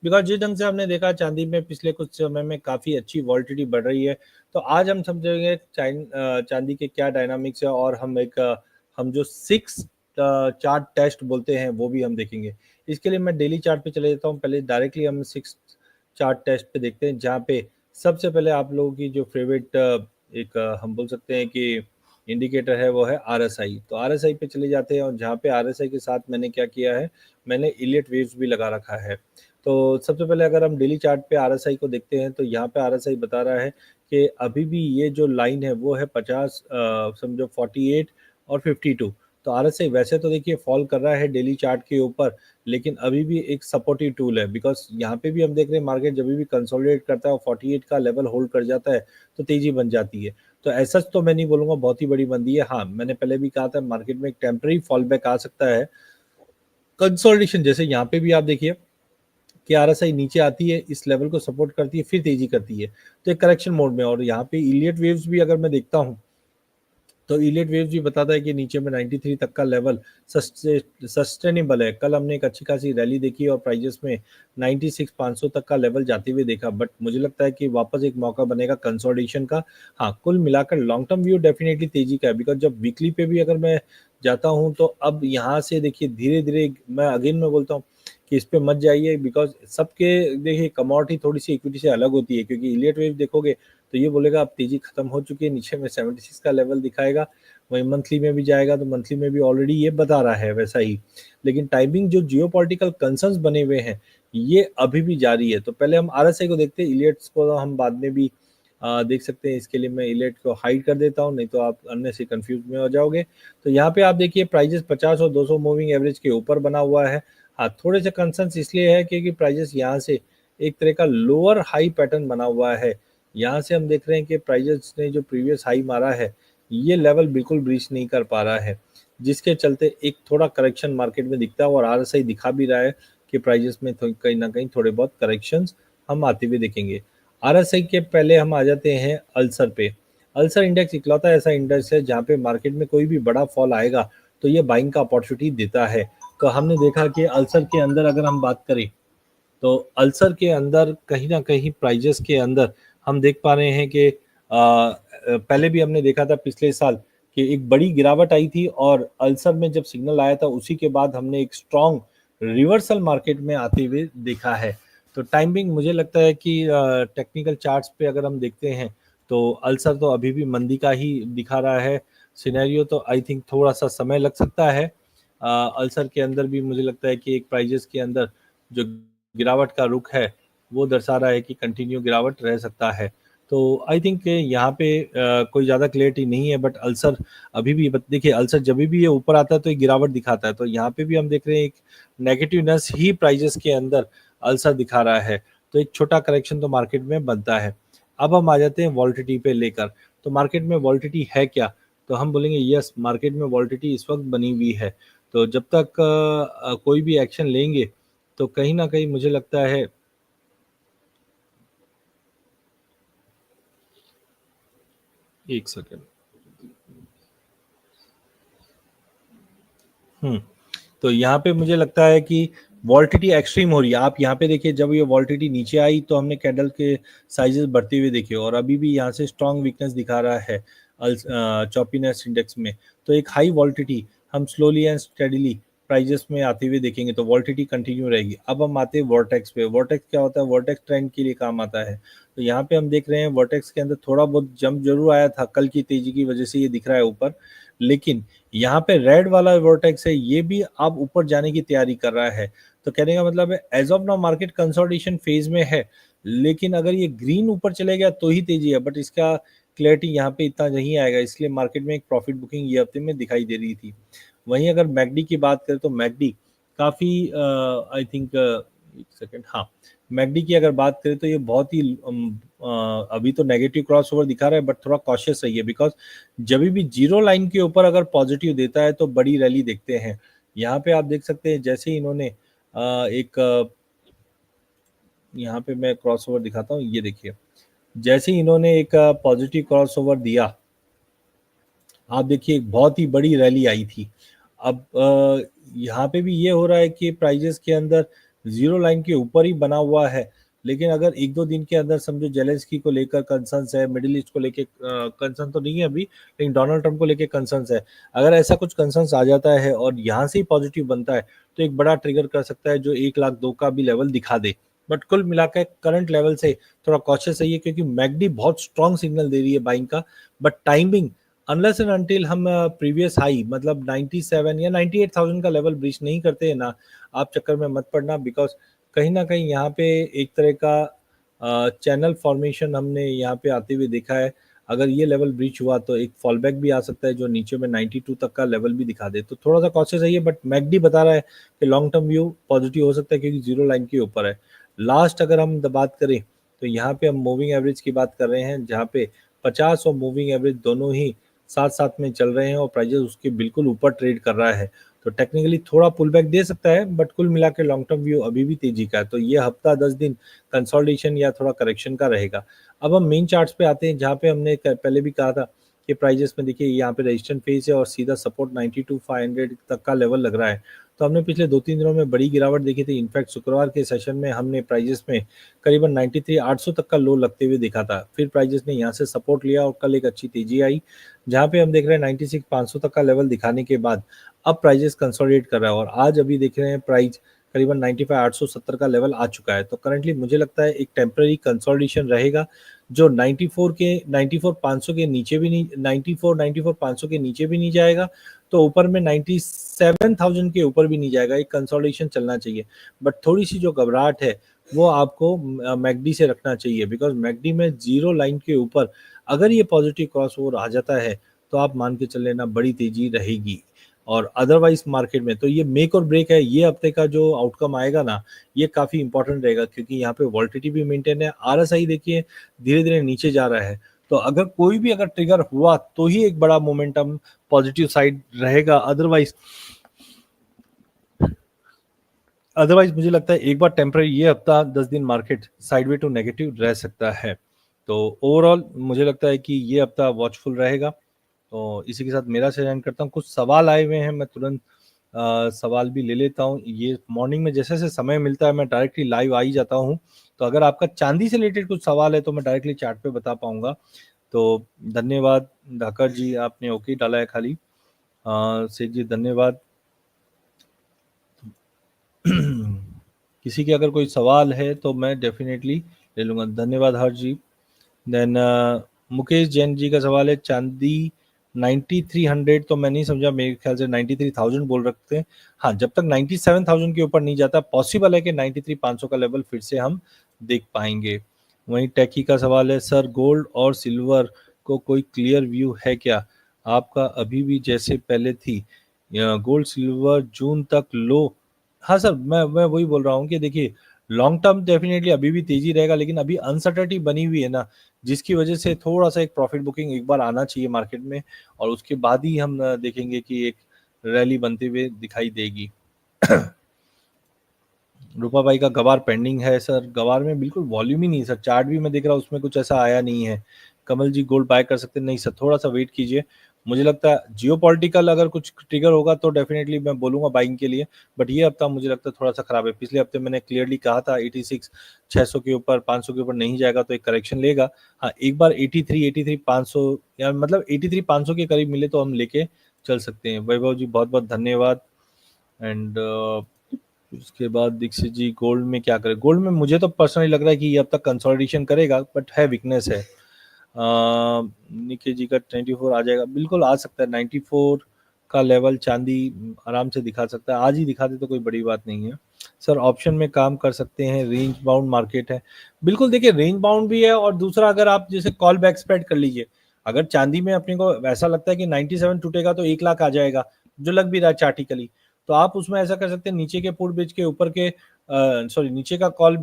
Because जिस ढंग से हमने देखा चांदी में पिछले कुछ समय में काफ़ी अच्छी वॉलिटिलिटी बढ़ रही है। तो आज हम समझेंगे चांदी के क्या डायनामिक्स है, और हम जो 6 चार्ट टेस्ट बोलते हैं वो भी हम देखेंगे। इसके लिए मैं डेली चार्ट पे चले जाता हूँ। पहले डायरेक्टली हम 6 चार्ट टेस्ट पे देखते हैं, जहाँ पे सबसे पहले आप लोगों की जो फेवरेट एक हम बोल सकते हैं कि इंडिकेटर है वो है आरएसआई। तो आरएसआई पे चले जाते हैं, और जहाँ पे आरएसआई के साथ मैंने क्या किया है, मैंने इलियट वेव्स भी लगा रखा है। तो सबसे पहले अगर हम डेली चार्ट पे आरएसआई को देखते हैं, तो यहाँ पे आरएसआई बता रहा है कि अभी भी ये जो लाइन है वो है 50, समझो 48 और 52। तो आरएसआई वैसे तो देखिए फॉल कर रहा है डेली चार्ट के ऊपर, लेकिन अभी भी एक सपोर्टिव टूल है। बिकॉज यहाँ पे भी हम देख रहे हैं मार्केट जब भी कंसोलिडेट करता है और 48 का लेवल होल्ड कर जाता है तो तेजी बन जाती है। तो ऐसा तो मैं नहीं बोलूंगा बहुत ही बड़ी मंदी है। हाँ, मैंने पहले भी कहा था मार्केट में एक टेम्पररी फॉल बैक आ सकता है, कंसोलिडेशन जैसे यहाँ पे भी आप देखिए कि आरएसआई नीचे आती है, इस लेवल को सपोर्ट करती है, फिर तेजी करती है। तो एक करेक्शन मोड में, और यहाँ पे इलियट वेव्स भी अगर मैं देखता हूँ तो इलियट वेव्स भी बताता है कि नीचे में 93 तक का लेवल सस्टेनेबल है। कल हमने एक अच्छी खासी रैली देखी और प्राइजेस में 96,500 तक का लेवल जाते हुए देखा, बट मुझे लगता है कि वापस एक मौका बनेगा कंसोलिडेशन का। हाँ, कुल मिलाकर लॉन्ग टर्म व्यू डेफिनेटली तेजी का है। बिकॉज जब वीकली पे भी अगर मैं जाता हूँ तो अब यहाँ से देखिए धीरे धीरे मैं बोलता हूँ कि इस पे मत जाइए। बिकॉज सबके देखिए कमोडिटी थोड़ी सी इक्विटी से अलग होती है, क्योंकि इलियट वेव देखोगे तो ये बोलेगा अब तेजी खत्म हो चुकी है, नीचे में 76 का लेवल दिखाएगा। वहीं मंथली में भी जाएगा तो मंथली में भी ऑलरेडी ये बता रहा है वैसा ही। लेकिन टाइमिंग जो जियोपॉलिटिकल कंसर्न्स बने हुए हैं ये अभी भी जारी है। तो पहले हम आरएसआई को देखते हैं, इलियट्स को हम बाद में भी देख सकते हैं। इसके लिए मैं इलियट को हाइड कर देता हूँ, नहीं तो आप अन्य से कंफ्यूज में हो जाओगे। तो यहाँ पे आप देखिए प्राइजेस 50 और 200 मूविंग एवरेज के ऊपर बना हुआ है। हाँ, थोड़े से कंसर्न्स इसलिए है क्योंकि प्राइजेस यहाँ से एक तरह का लोअर हाई पैटर्न बना हुआ है। यहाँ से हम देख रहे हैं कि प्राइजेस ने जो प्रीवियस हाई मारा है ये लेवल बिल्कुल ब्रीच नहीं कर पा रहा है, जिसके चलते एक थोड़ा करेक्शन मार्केट में दिखता है, और आरएसआई दिखा भी रहा है कि प्राइजेस में कहीं ना कहीं थोड़े बहुत करेक्शंस हम आते हुए देखेंगे। आरएसआई के पहले हम आ जाते हैं अल्सर पे। अल्सर इंडेक्स इकलौता ऐसा इंडेक्स है जहाँ पे मार्केट में कोई भी बड़ा फॉल आएगा तो ये बाइंग का अपॉर्चुनिटी देता है। तो हमने देखा कि अल्सर के अंदर अगर हम बात करें तो अल्सर के अंदर कहीं ना कहीं प्राइजेस के अंदर हम देख पा रहे हैं कि पहले भी हमने देखा था पिछले साल कि एक बड़ी गिरावट आई थी, और अल्सर में जब सिग्नल आया था उसी के बाद हमने एक स्ट्रॉन्ग रिवर्सल मार्केट में आते हुए देखा है। तो टाइमिंग मुझे लगता है कि टेक्निकल चार्ट्स पे अगर हम देखते हैं तो अल्सर तो अभी भी मंदी का ही दिखा रहा है सिनेरियो। तो आई थिंक थोड़ा सा समय लग सकता है अल्सर के अंदर भी। मुझे लगता है कि एक प्राइजेस के अंदर जो गिरावट का रुख है वो दर्शा रहा है कि कंटिन्यू गिरावट रह सकता है। तो आई थिंक यहाँ पे कोई ज़्यादा क्लियरिटी नहीं है, बट अल्सर अभी भी देखिए अल्सर जब भी ये ऊपर आता है तो एक गिरावट दिखाता है। तो यहाँ पे भी हम देख रहे हैं एक नेगेटिवनेस ही प्राइजेस के अंदर अल्सर दिखा रहा है। तो एक छोटा करेक्शन तो मार्केट में बनता है। अब हम आ जाते हैं वॉल्टिटी पे लेकर। तो मार्केट में वॉल्टिटी है क्या, तो हम बोलेंगे यस, मार्केट में वॉल्टिटी इस वक्त बनी हुई है। तो जब तक कोई भी एक्शन लेंगे तो कहीं ना कहीं मुझे लगता है एक सेकेंड। तो यहाँ पे मुझे लगता है कि वॉल्टिटी एक्सट्रीम हो रही है। आप यहाँ पे देखिए जब ये वॉल्टिटी नीचे आई तो हमने कैंडल के साइजेस बढ़ते हुए देखे, और अभी भी यहाँ से स्ट्रॉन्ग वीकनेस दिखा रहा है चॉपीनेस इंडेक्स में। तो एक हाई वॉल्टिटी हम स्लोली एंड स्टेडीली प्राइजेस में आते हुए देखेंगे तो वॉल्टिटी कंटिन्यू रहेगी। अब हम आते हैं वर्टेक्स पे। वर्टेक्स क्या होता है, वर्टेक्स ट्रेंड के लिए काम आता है। तो यहाँ पे हम देख रहे हैं वर्टेक्स के अंदर थोड़ा बहुत जंप जरूर आया था, कल की तेजी की वजह से ये दिख रहा है ऊपर। लेकिन यहाँ पे रेड वाला वर्टेक्स है ये भी अब ऊपर जाने की तैयारी कर रहा है। तो कहने का मतलब है as of now market consolidation phase में है, लेकिन अगर ये ग्रीन ऊपर चले गया तो ही तेजी है, बट इसका क्लैरिटी यहाँ पे इतना नहीं आएगा, इसलिए मार्केट में एक प्रॉफिट बुकिंग ये हफ्ते में दिखाई दे रही थी। वहीं अगर मैकडी की बात करें तो मैकडी काफ़ी आई थिंक एक सेकेंड, हाँ, मैकडी की अगर बात करें तो ये बहुत ही अभी तो नेगेटिव क्रॉस ओवर दिखा रहा है, बट थोड़ा कॉशियस रहिए। बिकॉज जब भी जीरो लाइन के ऊपर अगर पॉजिटिव देता है तो बड़ी रैली देखते हैं। यहाँ पे आप देख सकते हैं जैसे ही इन्होंने एक यहाँ पे मैं क्रॉस ओवर दिखाता हूँ, ये देखिए जैसे ही इन्होंने एक पॉजिटिव क्रॉस ओवर दिया, आप देखिए एक बहुत ही बड़ी रैली आई थी। अब यहाँ पे भी ये हो रहा है कि प्राइजेस के अंदर जीरो लाइन के ऊपर ही बना हुआ है, लेकिन अगर एक दो दिन के अंदर समझो जेलेंस्की को लेकर कंसर्न्स है, मिडिल ईस्ट को लेकर कंसर्न तो नहीं है अभी, लेकिन डोनाल्ड ट्रंप को लेकर कंसर्न्स है, अगर ऐसा कुछ कंसर्न्स आ जाता है और यहाँ से ही पॉजिटिव बनता है तो एक बड़ा ट्रिगर कर सकता है जो 1 लाख 2 का भी लेवल दिखा दे। बट कुल मिलाकर करंट लेवल से थोड़ा कॉशियस है क्योंकि मैकडी बहुत स्ट्रॉन्ग सिग्नल दे रही है बाइंग का, but timing unless and until हम प्रीवियस हाई मतलब 97 या 98,000 का लेवल ब्रीच नहीं करते हैं ना, आप चक्कर में मत पड़ना, बिकॉज कहीं ना कहीं यहाँ पे एक तरह का चैनल फॉर्मेशन हमने यहाँ पे आते हुए देखा है। अगर ये लेवल ब्रीच हुआ तो एक फॉल बैक भी आ सकता है जो नीचे में 92 तक का लेवल भी दिखा दे, तो थोड़ा सा कॉशियस है, बट मैकडी बता रहा है कि लॉन्ग टर्म व्यू पॉजिटिव हो सकता है क्योंकि जीरो लाइन के ऊपर है। लास्ट अगर हम बात करें तो यहाँ पे हम मूविंग एवरेज की बात कर रहे हैं जहाँ पे 50 और मूविंग एवरेज दोनों ही साथ साथ में चल रहे हैं और प्राइजेस उसके बिल्कुल ऊपर ट्रेड कर रहा है, तो टेक्निकली थोड़ा पुल बैक दे सकता है, बट कुल मिला के लॉन्ग टर्म व्यू अभी भी तेजी का है, तो ये हफ्ता 10 दिन कंसोलिडेशन या थोड़ा करेक्शन का रहेगा। अब हम मेन चार्ट्स पे आते हैं जहाँ पे हमने पहले भी कहा था कि प्राइजेस में देखिए यहाँ पे रेजिस्टेंस फेज है और सीधा सपोर्ट 92,500 तक का लेवल लग रहा है, तो हमने पिछले 2-3 दिनों में बड़ी गिरावट देखी थी। इनफैक्ट शुक्रवार के सेशन में हमने प्राइजेस में करीबन 93,800 तक का लो लगते हुए देखा था, फिर प्राइजेस ने यहाँ से सपोर्ट लिया और कल एक अच्छी तेजी आई जहाँ पे हम देख रहे हैं 96,500 तक का लेवल दिखाने के बाद अब प्राइजेस कंसोलिडेट कर रहा है और आज अभी देख रहे हैं प्राइस करीबन 95,870 का लेवल आ चुका है, तो करंटली मुझे लगता है एक टेम्पररी कंसोलिडेशन रहेगा जो 94,500 के नीचे भी नहीं, 94,500 के नीचे भी नहीं जाएगा, तो ऊपर में 97,000 के ऊपर भी नहीं जाएगा, एक कंसोलिडेशन चलना चाहिए। बट थोड़ी सी जो घबराहट है वो आपको मैकडी से रखना चाहिए, बिकॉज मैकडी में जीरो लाइन के ऊपर अगर ये पॉजिटिव क्रॉस ओवर आ जाता है तो आप मान के चल लेना बड़ी तेजी रहेगी, और अदरवाइज मार्केट में तो ये मेक और ब्रेक है, ये हफ्ते का जो आउटकम आएगा ना ये काफी इंपॉर्टेंट रहेगा क्योंकि यहाँ पे वॉल्टिलिटी भी मेंटेन है, आरएसआई देखिए धीरे धीरे नीचे जा रहा है, तो अगर कोई भी अगर ट्रिगर हुआ तो ही एक बड़ा मोमेंटम पॉजिटिव साइड रहेगा, अदरवाइज मुझे लगता है एक बार टेम्पररी ये हफ्ता 10 दिन मार्केट साइडवे टू नेगेटिव रह सकता है, तो ओवरऑल मुझे लगता है कि ये हफ्ता वॉचफुल रहेगा। तो इसी के साथ मेरा सेशन करता हूँ, कुछ सवाल आए हुए हैं मैं तुरंत सवाल भी ले लेता हूँ, ये मॉर्निंग में जैसे जैसे समय मिलता है मैं डायरेक्टली लाइव आ ही जाता हूँ, तो अगर आपका चांदी से रिलेटेड कुछ सवाल है तो मैं डायरेक्टली चैट पे बता पाऊंगा। तो धन्यवाद धाकर जी, आपने ओके डाला है खाली, सेठ जी धन्यवाद। किसी के अगर कोई सवाल है तो मैं डेफिनेटली ले लूंगा, धन्यवाद हर जी। देन मुकेश जैन जी का सवाल है चांदी 9300, तो मैं नहीं समझा, मेरे ख्याल से 93,000 बोल रखते हैं, हाँ जब तक 97,000 के ऊपर नहीं जाता पॉसिबल है कि 93,500 का लेवल फिर से हम देख पाएंगे। वहीं टैकी का सवाल है सर गोल्ड और सिल्वर को कोई क्लियर व्यू है क्या, आपका अभी भी जैसे पहले थी, गोल्ड सिल्वर जून तक लो। हाँ सर, मैं वही बोल रहा हूँ कि देखिए लॉन्ग टर्म डेफिनेटली अभी भी तेजी रहेगा, लेकिन अभी अनसर्टेनिटी बनी हुई है ना, जिसकी वजह से थोड़ा सा एक प्रॉफिट बुकिंग एक बार आना चाहिए मार्केट में, और उसके बाद ही हम देखेंगे कि एक रैली बनते हुए दिखाई देगी। रूपा भाई का गवार पेंडिंग है सर, गवार में बिल्कुल वॉल्यूम ही नहीं सर, चार्ट भी मैं देख रहा हूँ उसमें कुछ ऐसा आया नहीं है। कमल जी गोल्ड बाय कर सकते नहीं सर, थोड़ा सा वेट कीजिए, मुझे लगता है जियोपॉलिटिकल अगर कुछ ट्रिगर होगा तो डेफिनेटली मैं बोलूंगा बाइंग के लिए, बट ये हफ्ता मुझे लगता है थोड़ा सा खराब है। पिछले हफ्ते मैंने क्लियरली कहा था 86,600 के ऊपर 500 के ऊपर नहीं जाएगा तो एक करेक्शन लेगा, हाँ एक बार 83,500 या मतलब 83,500 के करीब मिले तो हम लेके चल सकते हैं। वैभव जी बहुत बहुत धन्यवाद। एंड उसके बाद दीक्षित जी गोल्ड में क्या करें, गोल्ड में मुझे तो पर्सनली लग रहा है कि ये अब तक कंसोलिडेशन करेगा, बट है वीकनेस है। निके जी का 94 आ जाएगा, बिल्कुल आ सकता है, 94 का लेवल चांदी आराम से दिखा सकता है, आज ही दिखा दे तो कोई बड़ी बात नहीं है। सर ऑप्शन में काम कर सकते हैं, रेंज बाउंड मार्केट है, बिल्कुल देखिए रेंज बाउंड भी है, और दूसरा अगर आप जैसे कॉल बैक स्प्रेड कर लीजिए, अगर चांदी में अपने को ऐसा लगता है कि 97 टूटेगा तो 1 लाख आ जाएगा, जो लग भी रहा है चार्टिकली, तो आप उसमें ऐसा कर सकते हैं नीचे के पुट बेच के ऊपर के सॉरी नीचे का कॉल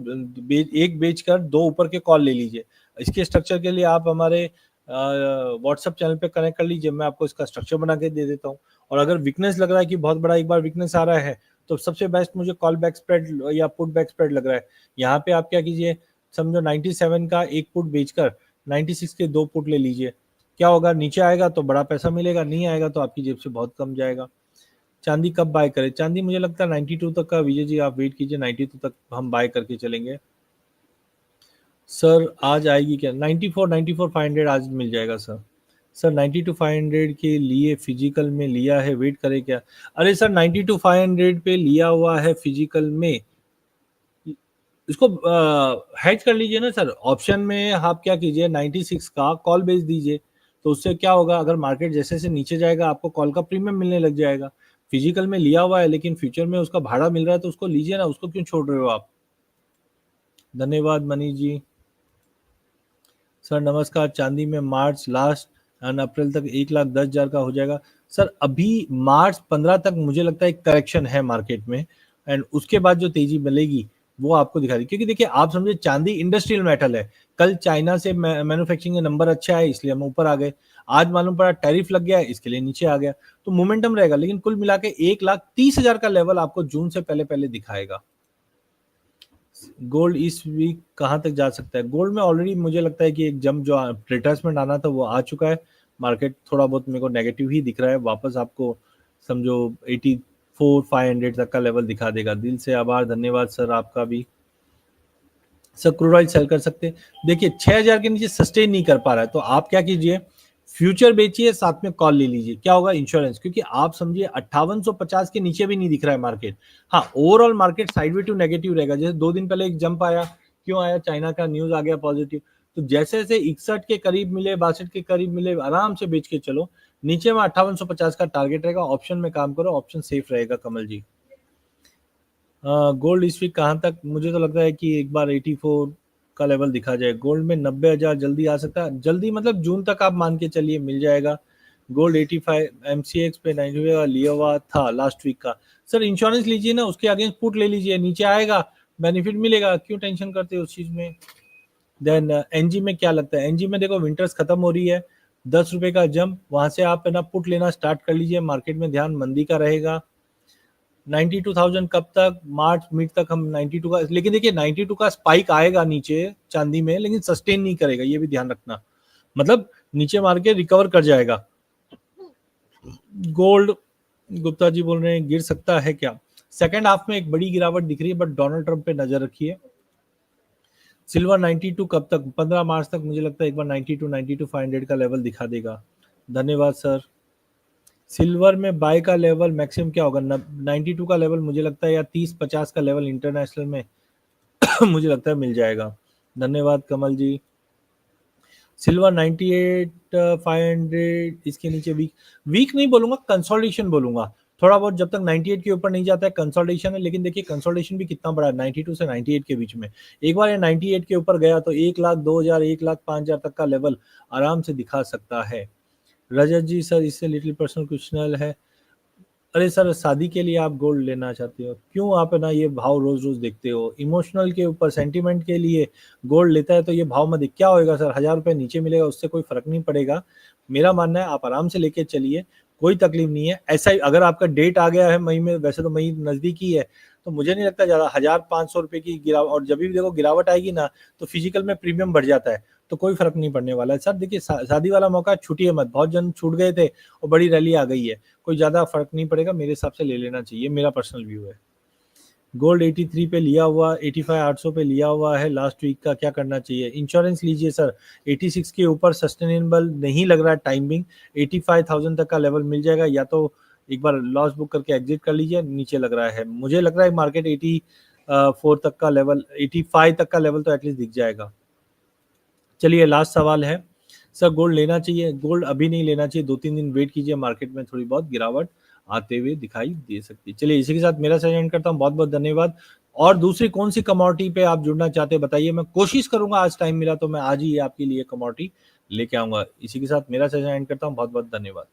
एक बेच कर दो ऊपर के कॉल ले लीजिए। इसके स्ट्रक्चर के लिए आप हमारे व्हाट्सएप चैनल पे कनेक्ट कर लीजिए, मैं आपको इसका स्ट्रक्चर बना के दे देता हूँ। और अगर वीकनेस लग रहा है कि बहुत बड़ा एक बार वीकनेस आ रहा है तो सबसे बेस्ट मुझे कॉल बैक स्प्रेड या पुट बैक स्प्रेड लग रहा है। यहाँ पे आप क्या कीजिए, समझो 97 का एक पुट बेचकर 96 के दो पुट ले लीजिए, क्या होगा नीचे आएगा तो बड़ा पैसा मिलेगा, नहीं आएगा तो आपकी जेब से बहुत कम जाएगा। चांदी कब बाय करें? चांदी मुझे लगता है 92 तक का, विजय जी आप वेट कीजिए, 92 तक हम बाय करके चलेंगे। सर आज आएगी क्या? 94 आज मिल जाएगा सर। सर 92 के लिए फिजिकल में लिया है, वेट करें क्या? अरे सर 92 पे लिया हुआ है फिजिकल में, इसको हेज कर लीजिए ना सर। ऑप्शन में आप क्या कीजिए, 96 का कॉल बेच दीजिए, तो उससे क्या होगा, अगर मार्केट जैसे जैसे नीचे जाएगा आपको कॉल का प्रीमियम मिलने लग जाएगा। फिजिकल में लिया हुआ है लेकिन फ्यूचर में उसका भाड़ा मिल रहा है, तो उसको लीजिए ना, उसको क्यों छोड़ रहे हो आप? धन्यवाद मनीष जी। सर नमस्कार, चांदी में मार्च लास्ट एंड अप्रैल तक 1,10,000 का हो जाएगा। सर अभी मार्च 15 तक मुझे लगता है एक करेक्शन है मार्केट में, एंड उसके बाद जो तेजी मिलेगी वो आपको दिखा दी, क्योंकि देखिए आप समझे चांदी इंडस्ट्रियल मेटल है। कल चाइना से मैन्युफैक्चरिंग का नंबर अच्छा है इसलिए हम ऊपर आ गए, आज मालूम पड़ा टैरिफ लग गया है इसके लिए नीचे आ गया, तो मोमेंटम रहेगा। लेकिन कुल मिला के 1,30,000 का लेवल आपको जून से पहले पहले दिखाएगा। गोल्ड इस वीक कहाँ तक जा सकता है? गोल्ड में ऑलरेडी मुझे लगता है कि एक जंप जो रिट्रेसमेंट आना था वो आ चुका है। मार्केट थोड़ा बहुत मेरे को नेगेटिव ही दिख रहा है, वापस आपको समझो 84,500 तक का लेवल दिखा देगा। दिल से आभार, धन्यवाद सर आपका भी। सर क्रूड ऑयल सेल कर सकते हैं, देखिए 6,000 के नीचे सस्टेन नहीं कर पा रहा है, तो आप क्या कीजिए, फ्यूचर बेचिए, साथ में कॉल ले लीजिए। क्या होगा, इंश्योरेंस, क्योंकि आप समझिए 5850 के नीचे भी नहीं दिख रहा है मार्केट। हाँ, overall market sideways to negative रहेगा। जैसे 2 दिन पहले एक जंप आया, क्यों आया, चाइना का न्यूज आ गया पॉजिटिव, तो जैसे जैसे 61 के करीब मिले, 62 के करीब मिले, आराम से बेच के चलो। नीचे में 5850 का टारगेट रहेगा, ऑप्शन में काम करो, ऑप्शन सेफ रहेगा। कमल जी, गोल्ड इस वीक कहाँ तक? मुझे तो लगता है कि एक बार 84 का लेवल दिखा जाए। गोल्ड में 90,000 जल्दी आ सकता है, जल्दी मतलब जून तक आप मान के चलिए मिल जाएगा। गोल्ड 85 एमसीएक्स पे 90 का लिया हुआ था लास्ट वीक का। सर इंश्योरेंस लीजिए ना, उसके अगेंस्ट पुट ले लीजिए, नीचे आएगा बेनिफिट मिलेगा, क्यों टेंशन करते हो उस चीज में। देन एनजी में क्या लगता है? एनजी में देखो विंटर्स खत्म हो रही है, 10 रुपए का जंप, वहां से आप है ना पुट लेना स्टार्ट कर लीजिए। मार्केट में ध्यान मंदी का रहेगा। 92,000 कब तक? मार्च मिड तक हम 92 का, लेकिन देखिए 92 का स्पाइक आएगा नीचे चांदी में, लेकिन सस्टेन नहीं करेगा, ये भी ध्यान रखना। मतलब नीचे मार के रिकवर कर जाएगा। गोल्ड, गुप्ता जी बोल रहे हैं गिर सकता है क्या? सेकंड हाफ में एक बड़ी गिरावट दिख रही है, बट डोनाल्ड ट्रंप पे नजर रखिए। सिल्वर 92 कब तक? 15 मार्च तक मुझे लगता है एक बार 92 का लेवल दिखा देगा। धन्यवाद सर। सिल्वर में बाय का लेवल मैक्सिमम क्या होगा? 92 का लेवल मुझे लगता है, या 30-50 का लेवल इंटरनेशनल में मुझे लगता है मिल जाएगा। धन्यवाद कमल जी। सिल्वर 98,500, इसके नीचे वीक, वीक नहीं बोलूंगा, कंसोलिडेशन बोलूंगा। थोड़ा बहुत जब तक 98 के ऊपर नहीं जाता है कंसोलिडेशन है, लेकिन देखिए कंसोलिडेशन भी कितना बड़ा है, 92 से 98 के बीच में। एक बार ये 98 के ऊपर गया तो 1,02,000, 1,05,000 तक का लेवल आराम से दिखा सकता है। रजत जी, सर इससे लिटिल पर्सनल क्वेश्चन है। अरे सर शादी के लिए आप गोल्ड लेना चाहते हो, क्यों आप है ना ये भाव रोज रोज देखते हो? इमोशनल के ऊपर, सेंटिमेंट के लिए गोल्ड लेता है तो ये भाव मत, क्या होएगा सर, 1,000 रुपए नीचे मिलेगा, उससे कोई फर्क नहीं पड़ेगा। मेरा मानना है आप आराम से लेके चलिए, कोई तकलीफ नहीं है। ऐसा ही अगर आपका डेट आ गया है मई में, वैसे तो मई नजदीक ही है, तो मुझे नहीं लगता ज्यादा 1,500 रुपए की गिरावट, और जब भी देखो गिरावट आएगी ना तो फिजिकल में प्रीमियम बढ़ जाता है, तो कोई फर्क नहीं पड़ने वाला है। सर देखिए शादी वाला मौका छूटिए मत, बहुत जन छूट गए थे और बड़ी रैली आ गई है, कोई ज्यादा फर्क नहीं पड़ेगा, मेरे हिसाब से ले लेना चाहिए, मेरा पर्सनल व्यू है। गोल्ड 83 पे लिया हुआ, 85,800 पे लिया हुआ है लास्ट वीक का, क्या करना चाहिए? इंश्योरेंस लीजिए सर, 86 के ऊपर सस्टेनेबल नहीं लग रहा है टाइमिंग, 85,000 तक का लेवल मिल जाएगा, या तो एक बार लॉस बुक करके एग्जिट कर लीजिए, नीचे लग रहा है, मुझे लग रहा है मार्केट 84 तक का लेवल, 85 तक का लेवल तो एटलीस्ट दिख जाएगा। चलिए लास्ट सवाल है, सर गोल्ड लेना चाहिए? गोल्ड अभी नहीं लेना चाहिए, 2-3 दिन वेट कीजिए, मार्केट में थोड़ी बहुत गिरावट आते हुए दिखाई दे सकती है। चलिए इसी के साथ मेरा सेशन एंड करता हूँ, बहुत बहुत धन्यवाद। और दूसरी कौन सी कमोडिटी पे आप जुड़ना चाहते हैं बताइए, मैं कोशिश करूंगा, आज टाइम मिला तो मैं आज ही आपके लिए कमोडिटी लेके आऊंगा। इसी के साथ मेरा सेशन एंड करता हूँ, बहुत बहुत धन्यवाद।